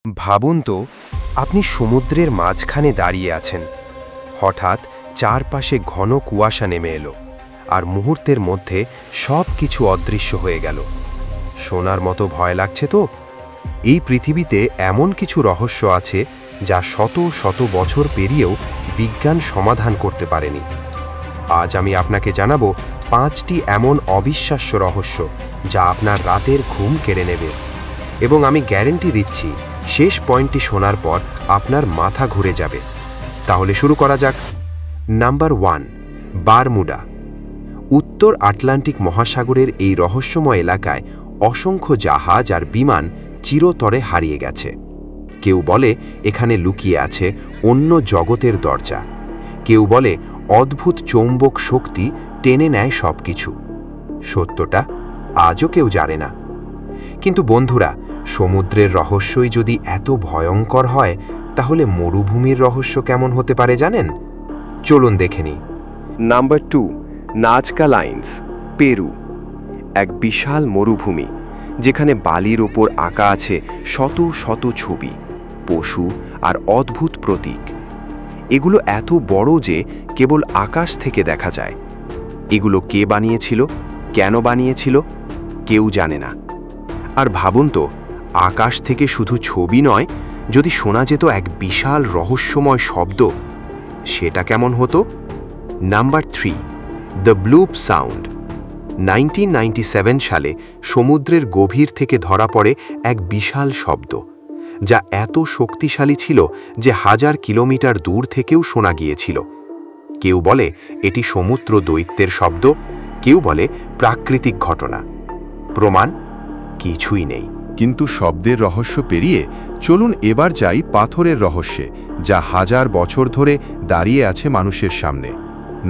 ভাবুন তো, আপনি সমুদ্রের মাঝখানে দাঁড়িয়ে আছেন। হঠাৎ চারপাশে ঘন কুয়াশা নেমে এলো, আর মুহূর্তের মধ্যে সব কিছু অদৃশ্য হয়ে গেল। শোনার মতো ভয় লাগছে তো? এই পৃথিবীতে এমন কিছু রহস্য আছে যা শত শত বছর পেরিয়েও বিজ্ঞান সমাধান করতে পারেনি। আজ আমি আপনাকে জানাবো 5টি এমন অবিশ্বাস্য রহস্য যা আপনার রাতের ঘুম কেড়ে নেবে। এবং আমি গ্যারেন্টি দিচ্ছি, শেষ পয়েন্টটি শোনার পর আপনার মাথা ঘুরে যাবে। তাহলে শুরু করা যাক। Number 1, Bermuda. উত্তর আটলান্টিক মহাসাগরের এই রহস্যময় এলাকায় অসংখ্য জাহাজ আর বিমান চিরতরে হারিয়ে গেছে। কেউ বলে এখানে লুকিয়ে আছে অন্য জগতের দরজা। কেউ বলে অদ্ভুত চৌম্বক শক্তি টেনে নেয় সবকিছু। সত্যটা আজও কেউ জানে না। কিন্তু বন্ধুরা, সমুদ্রের রহস্যই যদি এত ভয়ঙ্কর হয়, তাহলে মরুভূমির রহস্য কেমন হতে পারে জানেন? চলুন দেখে নিই। Number 2, Nazca Lines, Peru. এক বিশাল মরুভূমি যেখানে বালির ওপর আঁকা আছে শত শত ছবি, পশু আর অদ্ভুত প্রতীক। এগুলো এত বড় যে কেবল আকাশ থেকে দেখা যায়। এগুলো কে বানিয়েছিল, কেন বানিয়েছিল, কেউ জানে না। আর ভাবুন তো, আকাশ থেকে শুধু ছবি নয়, যদি শোনা যেত এক বিশাল রহস্যময় শব্দ, সেটা কেমন হতো? Number 3, the ব্লুপ sound. 1997 সালে সমুদ্রের গভীর থেকে ধরা পড়ে এক বিশাল শব্দ, যা এত শক্তিশালী ছিল যে 1000 কিলোমিটার দূর থেকেও শোনা গিয়েছিল। কেউ বলে এটি সমুদ্র দৈত্যের শব্দ, কেউ বলে প্রাকৃতিক ঘটনা। প্রমাণ কিছুই নেই। কিন্তু শব্দের রহস্য পেরিয়ে চলুন এবার যাই পাথরের রহস্যে, যা 1000 বছর ধরে দাঁড়িয়ে আছে মানুষের সামনে।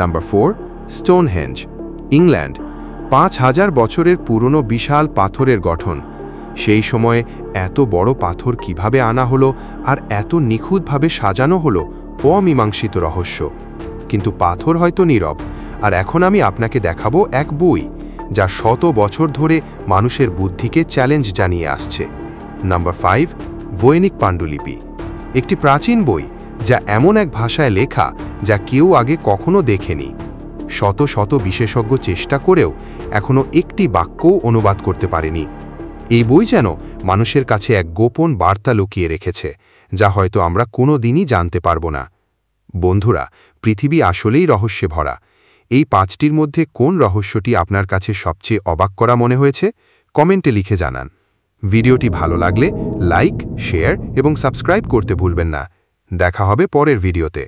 Number 4, Stonehenge, England. 5000 বছরের পুরনো বিশাল পাথরের গঠন। সেই সময়ে এত বড় পাথর কিভাবে আনা হলো আর এত নিখুঁতভাবে সাজানো হলো, অমীমাংসিত রহস্য। কিন্তু পাথর হয়তো নীরব, আর এখন আমি আপনাকে দেখাবো এক বই যা শত বছর ধরে মানুষের বুদ্ধিকে চ্যালেঞ্জ জানিয়ে আসছে। নাম্বার 5, ভৈনিক পাণ্ডুলিপি। একটি প্রাচীন বই যা এমন এক ভাষায় লেখা যা কেউ আগে কখনো দেখেনি। শত শত বিশেষজ্ঞ চেষ্টা করেও এখনো একটি বাক্যও অনুবাদ করতে পারেনি। এই বই যেন মানুষের কাছে এক গোপন বার্তা লুকিয়ে রেখেছে, যা হয়তো আমরা কোনো দিনই জানতে পারব না। বন্ধুরা, পৃথিবী আসলেই রহস্যে ভরা। এই 5টির মধ্যে কোন রহস্যটি আপনার কাছে সবচেয়ে অবাক করা মনে হয়েছে? কমেন্টে লিখে জানান। ভিডিওটি ভালো লাগলে লাইক, শেয়ার এবং সাবস্ক্রাইব করতে ভুলবেন না। দেখা হবে পরের ভিডিওতে।